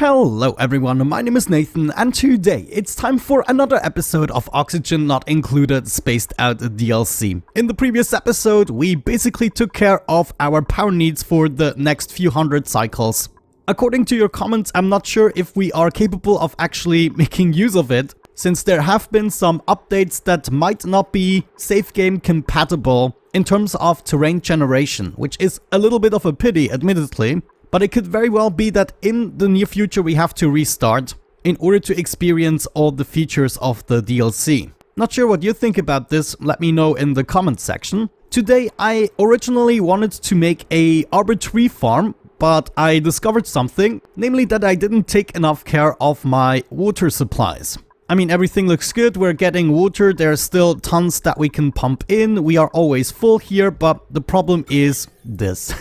Hello everyone, my name is Nathan and today it's time for another episode of Oxygen Not Included Spaced Out DLC. In the previous episode, we basically took care of our power needs for the next few hundred cycles. According to your comments, I'm not sure if we are capable of actually making use of it, since there have been some updates that might not be safe game compatible in terms of terrain generation, which is a little bit of a pity, admittedly. But it could very well be that in the near future we have to restart in order to experience all the features of the DLC. Not sure what you think about this, let me know in the comments section. Today I originally wanted to make a arbitrary farm, but I discovered something, namely that I didn't take enough care of my water supplies. I mean, everything looks good, we're getting water, there's still tons that we can pump in, we are always full here, but the problem is this.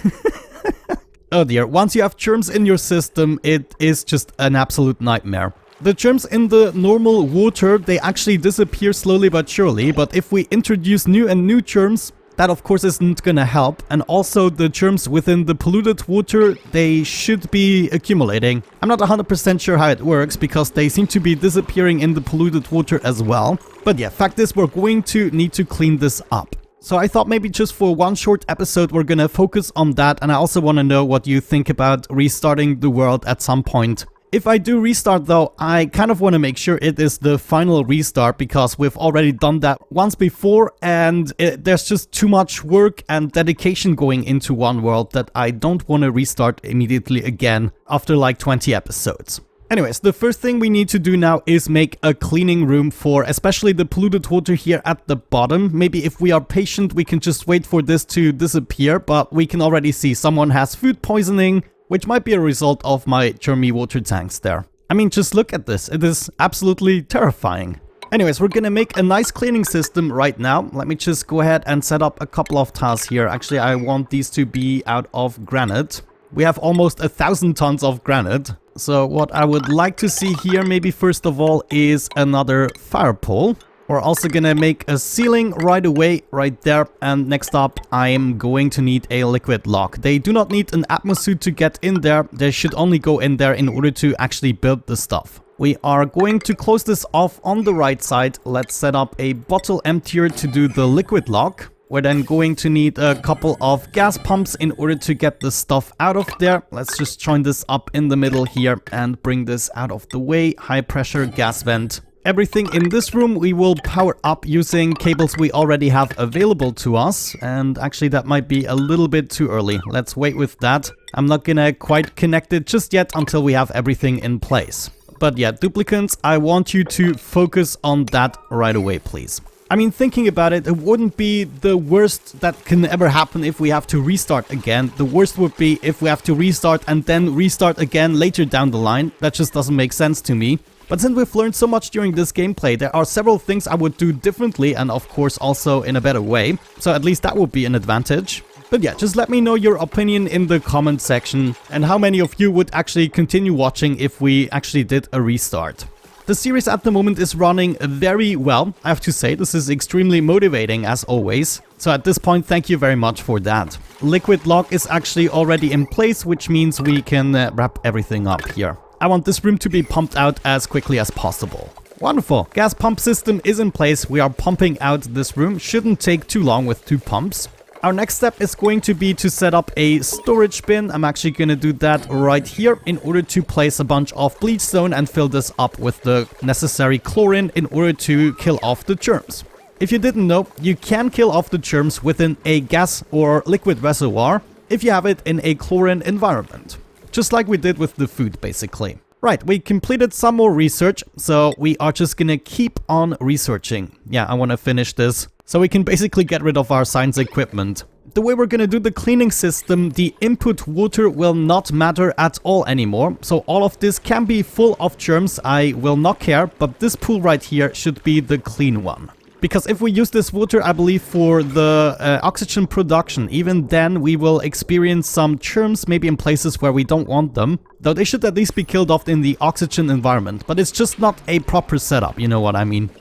Oh dear, once you have germs in your system, it is just an absolute nightmare. The germs in the normal water, they actually disappear slowly but surely, but if we introduce new germs, that of course isn't gonna help. And also the germs within the polluted water, they should be accumulating. I'm not 100% sure how it works, because they seem to be disappearing in the polluted water as well. But yeah, fact is, we're going to need to clean this up. So I thought maybe just for one short episode we're gonna focus on that, and I also want to know what you think about restarting the world at some point. If I do restart though, I kind of want to make sure it is the final restart, because we've already done that once before and there's just too much work and dedication going into one world that I don't want to restart immediately again after like 20 episodes. Anyways, the first thing we need to do now is make a cleaning room for especially the polluted water here at the bottom. Maybe if we are patient, we can just wait for this to disappear, but we can already see someone has food poisoning, which might be a result of my germy water tanks there. I mean, just look at this. It is absolutely terrifying. Anyways, we're gonna make a nice cleaning system right now. Let me just go ahead and set up a couple of tiles here. Actually, I want these to be out of granite. We have almost 1,000 tons of granite. So what I would like to see here, maybe first of all, is another fire pole. We're also gonna make a ceiling right away, right there. And next up, I'm going to need a liquid lock. They do not need an atmosuit to get in there. They should only go in there in order to actually build the stuff. We are going to close this off on the right side. Let's set up a bottle emptier to do the liquid lock. We're then going to need a couple of gas pumps in order to get the stuff out of there. Let's just join this up in the middle here and bring this out of the way. High pressure gas vent. Everything in this room we will power up using cables we already have available to us. And actually that might be a little bit too early. Let's wait with that. I'm not gonna quite connect it just yet until we have everything in place. But yeah, duplicants, I want you to focus on that right away, please. I mean, thinking about it, it wouldn't be the worst that can ever happen if we have to restart again. The worst would be if we have to restart and then restart again later down the line. That just doesn't make sense to me. But since we've learned so much during this gameplay, there are several things I would do differently and of course also in a better way. So at least that would be an advantage. But yeah, just let me know your opinion in the comment section and how many of you would actually continue watching if we actually did a restart. The series at the moment is running very well, I have to say. This is extremely motivating as always. So at this point, thank you very much for that. Liquid lock is actually already in place, which means we can wrap everything up here. I want this room to be pumped out as quickly as possible. Wonderful. Gas pump system is in place. We are pumping out this room. Shouldn't take too long with 2 pumps. Our next step is going to be to set up a storage bin. I'm actually going to do that right here in order to place a bunch of bleach stone and fill this up with the necessary chlorine in order to kill off the germs. If you didn't know, you can kill off the germs within a gas or liquid reservoir if you have it in a chlorine environment. Just like we did with the food, basically. Right, we completed some more research, so we are just gonna keep on researching. Yeah, I want to finish this, so we can basically get rid of our science equipment. The way we're gonna do the cleaning system, the input water will not matter at all anymore. So all of this can be full of germs, I will not care, but this pool right here should be the clean one. Because if we use this water, I believe, for the oxygen production, even then we will experience some germs, maybe in places where we don't want them. Though they should at least be killed off in the oxygen environment. But it's just not a proper setup, you know what I mean.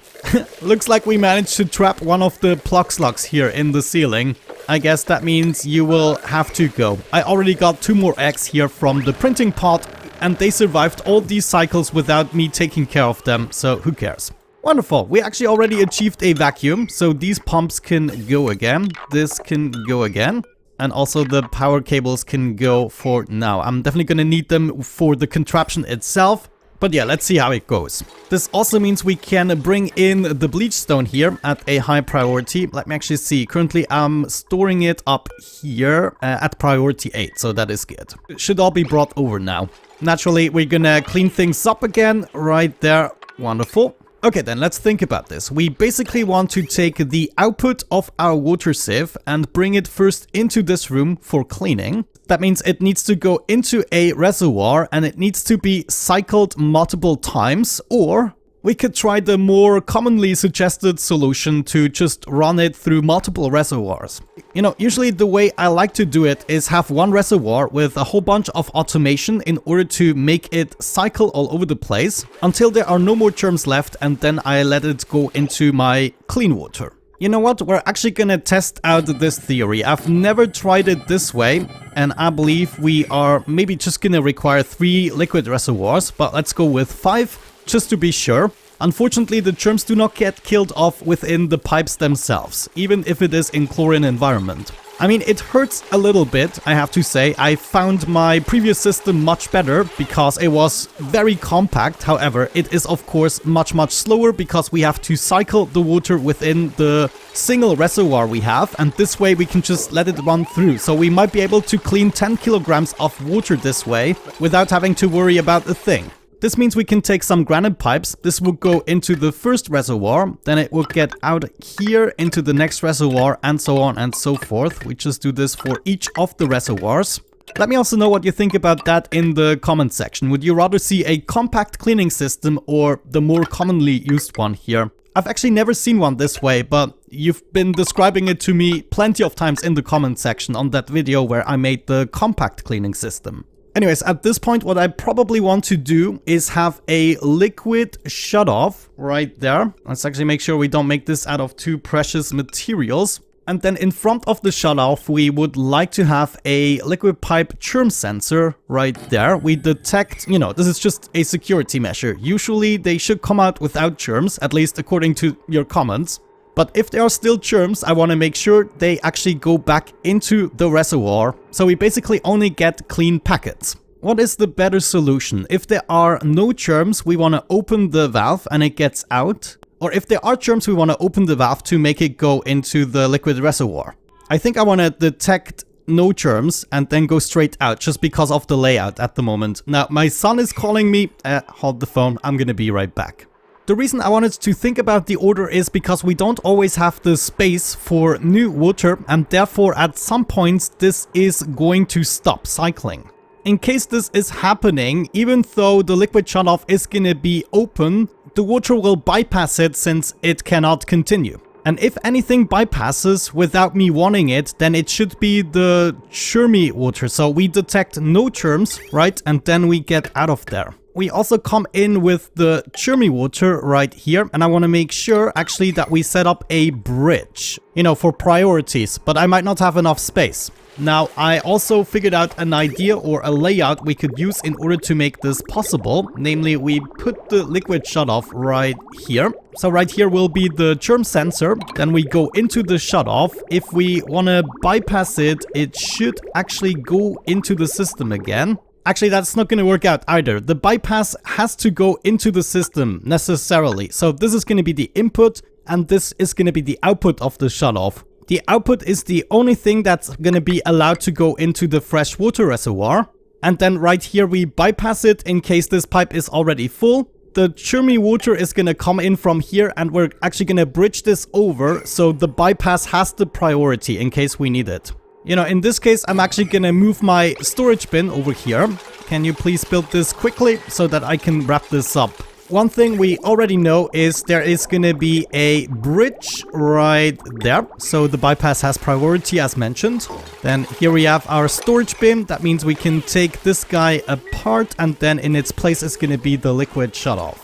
Looks like we managed to trap one of the plug slugs here in the ceiling. I guess that means you will have to go. I already got 2 more eggs here from the printing pot. and they survived all these cycles without me taking care of them, so who cares? Wonderful, we actually already achieved a vacuum, so these pumps can go again, this can go again, and also the power cables can go for now. I'm definitely gonna need them for the contraption itself, but yeah, let's see how it goes. This also means we can bring in the bleach stone here at a high priority. Let me actually see, currently I'm storing it up here at priority 8, so that is good. It should all be brought over now. Naturally, we're gonna clean things up again, right there, wonderful. Okay, then let's think about this. We basically want to take the output of our water sieve and bring it first into this room for cleaning. That means it needs to go into a reservoir and it needs to be cycled multiple times, or we could try the more commonly suggested solution to just run it through multiple reservoirs. You know, usually the way I like to do it is have one reservoir with a whole bunch of automation in order to make it cycle all over the place until there are no more germs left, and then I let it go into my clean water. You know what? We're actually gonna test out this theory. I've never tried it this way, and I believe we are maybe just gonna require 3 liquid reservoirs, but let's go with 5. Just to be sure. Unfortunately, the germs do not get killed off within the pipes themselves, even if it is in chlorine environment. I mean, it hurts a little bit, I have to say. I found my previous system much better because it was very compact. However, it is of course much slower because we have to cycle the water within the single reservoir we have, and this way we can just let it run through. So we might be able to clean 10 kilograms of water this way without having to worry about a thing. This means we can take some granite pipes. This will go into the first reservoir, then it will get out here into the next reservoir, and so on and so forth. We just do this for each of the reservoirs. Let me also know what you think about that in the comment section. Would you rather see a compact cleaning system or the more commonly used one here? I've actually never seen one this way, but you've been describing it to me plenty of times in the comment section on that video where I made the compact cleaning system. Anyways, at this point, what I probably want to do is have a liquid shutoff right there. Let's actually make sure we don't make this out of too precious materials. And then in front of the shutoff, we would like to have a liquid pipe germ sensor right there. We detect, you know, this is just a security measure. Usually they should come out without germs, at least according to your comments. But if there are still germs, I want to make sure they actually go back into the reservoir. So we basically only get clean packets. What is the better solution? If there are no germs, we want to open the valve and it gets out. Or if there are germs, we want to open the valve to make it go into the liquid reservoir. I think I want to detect no germs and then go straight out just because of the layout at the moment. Now, my son is calling me. Hold the phone. I'm going to be right back. The reason I wanted to think about the order is because we don't always have the space for new water, and therefore at some points this is going to stop cycling. In case this is happening, even though the liquid shutoff is gonna be open, the water will bypass it since it cannot continue. And if anything bypasses without me wanting it, then it should be the GERMY water. So we detect no germs, right? And then we get out of there. We also come in with the GERMY water right here, and I want to make sure actually that we set up a bridge, you know, for priorities, but I might not have enough space. Now, I also figured out an idea or a layout we could use in order to make this possible. Namely, we put the liquid shutoff right here. So right here will be the germ sensor. Then we go into the shutoff. If we want to bypass it, it should actually go into the system again. Actually, that's not going to work out either. The bypass has to go into the system necessarily. So this is going to be the input and this is going to be the output of the shutoff. The output is the only thing that's going to be allowed to go into the fresh water reservoir. And then right here we bypass it in case this pipe is already full. The GERMY water is going to come in from here and we're actually going to bridge this over so the bypass has the priority in case we need it. You know, in this case, I'm actually gonna move my storage bin over here. Can you please build this quickly so that I can wrap this up? One thing we already know is there is gonna be a bridge right there. So the bypass has priority as mentioned. Then here we have our storage bin. That means we can take this guy apart and then in its place is gonna be the liquid shutoff.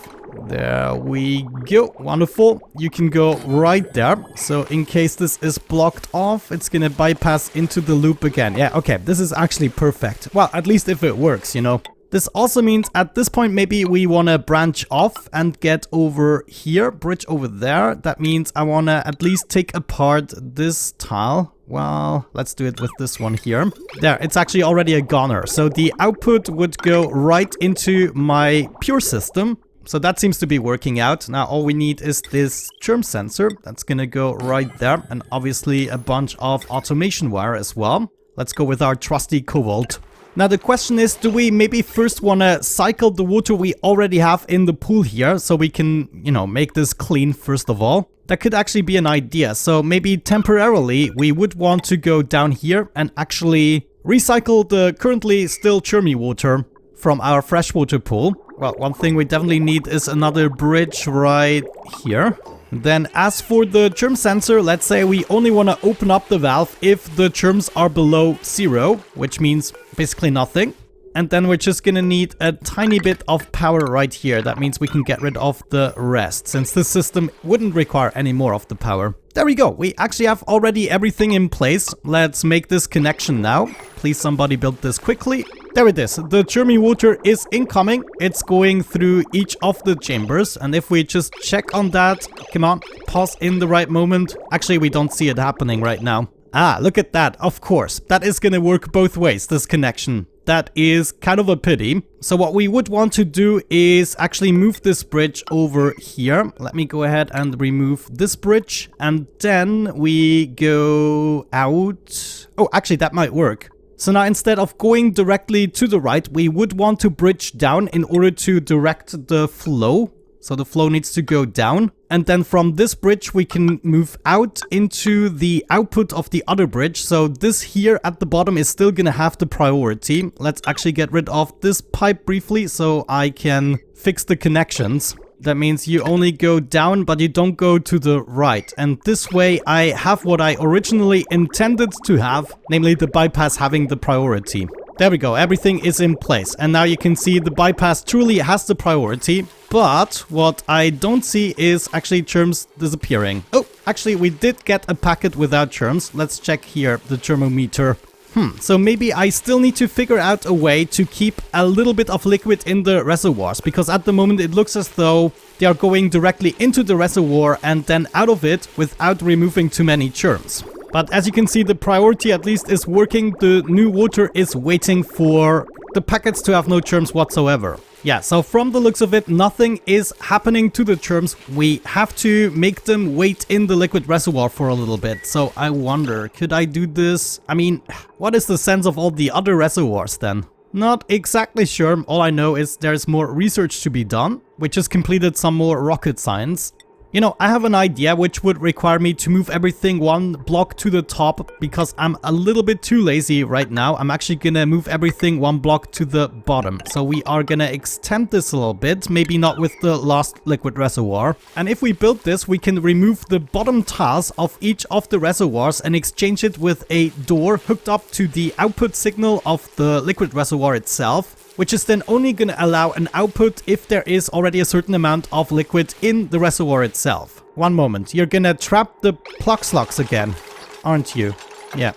There we go. Wonderful. You can go right there. So in case this is blocked off, it's gonna bypass into the loop again. Yeah, okay. This is actually perfect. Well, at least if it works, you know. This also means at this point maybe we want to branch off and get over here, bridge over there. That means I want to at least take apart this tile. Well, let's do it with this one here. There, it's actually already a goner. So the output would go right into my pure system. So that seems to be working out. Now all we need is this germ sensor. That's gonna go right there. And obviously a bunch of automation wire as well. Let's go with our trusty cobalt. Now the question is, do we maybe first want to cycle the water we already have in the pool here so we can, you know, make this clean first of all? That could actually be an idea. So maybe temporarily we would want to go down here and actually recycle the currently still germy water from our freshwater pool. Well, one thing we definitely need is another bridge right here. Then as for the germ sensor, let's say we only want to open up the valve if the germs are below 0, which means basically nothing. And then we're just gonna need a tiny bit of power right here. That means we can get rid of the rest, since this system wouldn't require any more of the power. There we go. We actually have already everything in place. Let's make this connection now. Please somebody build this quickly. There it is. The germy water is incoming. It's going through each of the chambers. And if we just check on that, come on, pause in the right moment. Actually, we don't see it happening right now. Ah, look at that. Of course, that is going to work both ways, this connection. That is kind of a pity. So what we would want to do is actually move this bridge over here. Let me go ahead and remove this bridge. And then we go out. Oh, actually, that might work. So now instead of going directly to the right, we would want to bridge down in order to direct the flow. So the flow needs to go down. And then from this bridge, we can move out into the output of the other bridge. So this here at the bottom is still gonna have the priority. Let's actually get rid of this pipe briefly so I can fix the connections. That means you only go down, but you don't go to the right. And this way I have what I originally intended to have, namely the bypass having the priority. There we go, everything is in place. And now you can see the bypass truly has the priority. But what I don't see is actually germs disappearing. Oh, actually we did get a packet without germs. Let's check here, the germometer. So maybe I still need to figure out a way to keep a little bit of liquid in the reservoirs, because at the moment it looks as though they are going directly into the reservoir and then out of it without removing too many germs. But as you can see, the priority at least is working. The new water is waiting for the packets to have no germs whatsoever. Yeah, so from the looks of it, nothing is happening to the germs. We have to make them wait in the liquid reservoir for a little bit. So I wonder, could I do this? I mean, what is the sense of all the other reservoirs then? Not exactly sure. All I know is there's more research to be done. We just completed some more rocket science. You know, I have an idea which would require me to move everything one block to the top because I'm a little bit too lazy right now. I'm actually gonna move everything one block to the bottom. So we are gonna extend this a little bit, maybe not with the last liquid reservoir. And if we build this, we can remove the bottom tiles of each of the reservoirs and exchange it with a door hooked up to the output signal of the liquid reservoir itself, which is then only going to allow an output if there is already a certain amount of liquid in the reservoir itself. One moment, you're gonna trap the plug slugs again, aren't you? Yeah.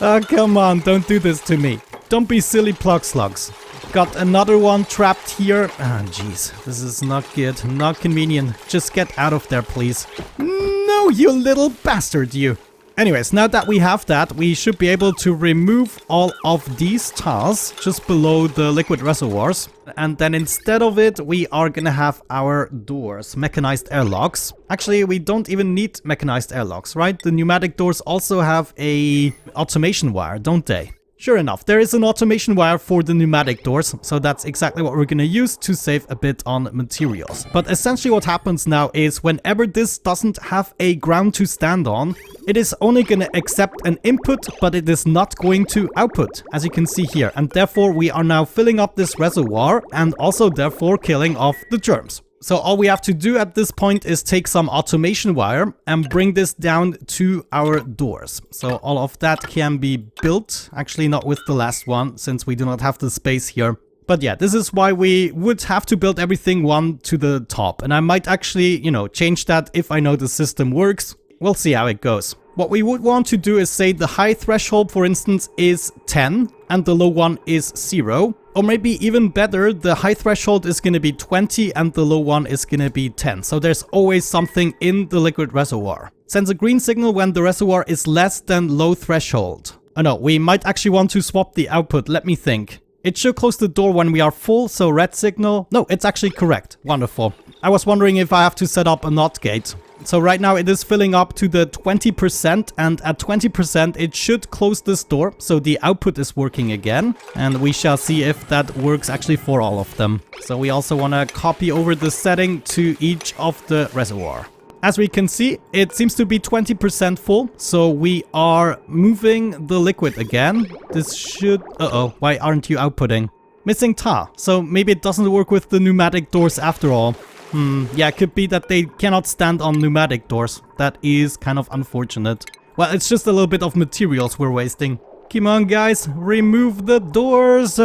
Oh, come on, don't do this to me. Don't be silly plug slugs. Got another one trapped here. Ah, jeez, this is not good, not convenient. Just get out of there, please. No, you little bastard, you. Anyways, now that we have that, we should be able to remove all of these tiles just below the liquid reservoirs. And then instead of it, we are gonna have our doors, mechanized airlocks. Actually, we don't even need mechanized airlocks, right? The pneumatic doors also have a automation wire, don't they? Sure enough, there is an automation wire for the pneumatic doors, so that's exactly what we're gonna use to save a bit on materials. But essentially what happens now is whenever this doesn't have a ground to stand on, it is only gonna accept an input, but it is not going to output, as you can see here. And therefore we are now filling up this reservoir and also therefore killing off the germs. So all we have to do at this point is take some automation wire and bring this down to our doors. So all of that can be built, actually not with the last one, since we do not have the space here. But yeah, this is why we would have to build everything one to the top. And I might actually, change that if I know the system works. We'll see how it goes. What we would want to do is say the high threshold, for instance, is 10 and the low one is 0. Or maybe even better, the high threshold is going to be 20 and the low one is going to be 10. So there's always something in the liquid reservoir. Sends a green signal when the reservoir is less than low threshold. Oh no, we might actually want to swap the output. Let me think. It should close the door when we are full, so red signal. No, it's actually correct. Wonderful. I was wondering if I have to set up a NOT gate. So right now it is filling up to the 20%, and at 20% it should close this door, so the output is working again, and we shall see if that works actually for all of them. So we also want to copy over the setting to each of the reservoir. As we can see, it seems to be 20% full, so we are moving the liquid again. This should... Uh-oh, why aren't you outputting? Missing tar, so maybe it doesn't work with the pneumatic doors after all. Yeah, it could be that they cannot stand on pneumatic doors. That is kind of unfortunate. Well, it's just a little bit of materials we're wasting. Come on, guys, remove the doors.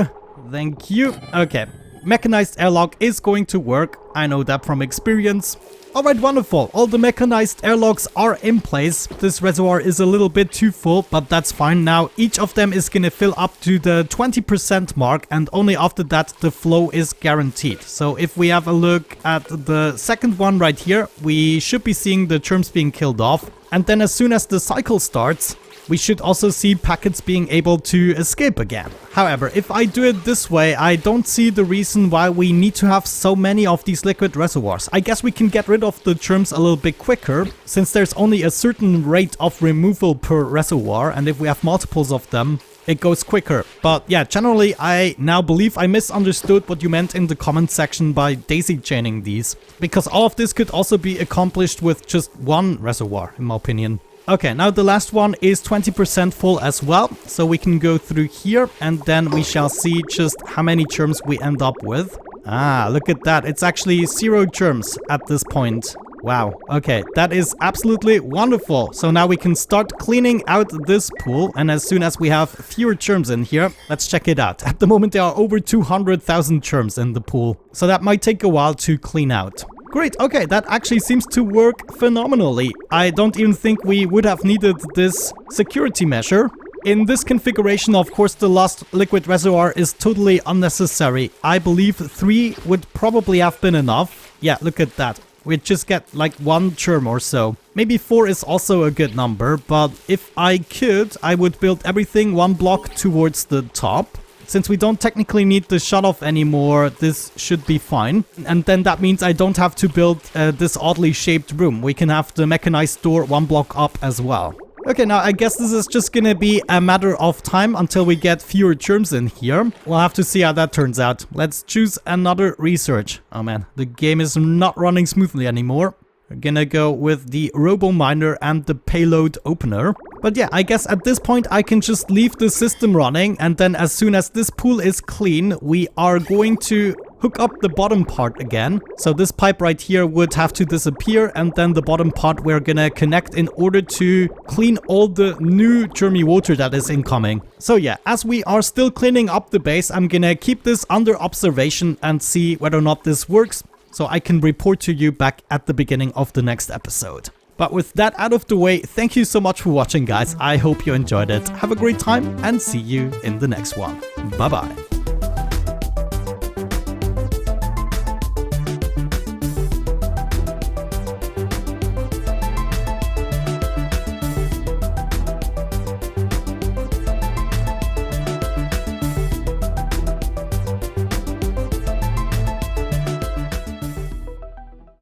Thank you. Okay, mechanized airlock is going to work. I know that from experience. Alright, wonderful. All the mechanized airlocks are in place. This reservoir is a little bit too full, but that's fine. Now, each of them is gonna fill up to the 20% mark, and only after that the flow is guaranteed. So if we have a look at the second one right here, we should be seeing the germs being killed off. And then as soon as the cycle starts, we should also see packets being able to escape again. However, if I do it this way, I don't see the reason why we need to have so many of these liquid reservoirs. I guess we can get rid of the germs a little bit quicker, since there's only a certain rate of removal per reservoir, and if we have multiples of them, it goes quicker. But yeah, generally I now believe I misunderstood what you meant in the comment section by daisy chaining these, because all of this could also be accomplished with just one reservoir, in my opinion. Okay, now the last one is 20% full as well, so we can go through here and then we shall see just how many germs we end up with. Ah, look at that, it's actually 0 germs at this point. Wow, okay, that is absolutely wonderful. So now we can start cleaning out this pool, and as soon as we have fewer germs in here, let's check it out. At the moment there are over 200,000 germs in the pool, so that might take a while to clean out. Great, okay, that actually seems to work phenomenally. I don't even think we would have needed this security measure. In this configuration, of course, the last liquid reservoir is totally unnecessary. I believe 3 would probably have been enough. Yeah, look at that. We'd just get like 1 germ or so. Maybe 4 is also a good number, but if I could, I would build everything 1 block towards the top. Since we don't technically need the shutoff anymore, this should be fine. And then that means I don't have to build this oddly shaped room. We can have the mechanized door 1 block up as well. Okay, now I guess this is just gonna be a matter of time until we get fewer germs in here. We'll have to see how that turns out. Let's choose another research. Oh man, the game is not running smoothly anymore. We're gonna go with the robo miner and the payload opener. But yeah, I guess at this point I can just leave the system running, and then as soon as this pool is clean, we are going to hook up the bottom part again. So this pipe right here would have to disappear, and then the bottom part we're gonna connect in order to clean all the new germy water that is incoming. So yeah, as we are still cleaning up the base, I'm gonna keep this under observation and see whether or not this works, so I can report to you back at the beginning of the next episode. But with that out of the way, thank you so much for watching, guys. I hope you enjoyed it. Have a great time and see you in the next one. Bye bye.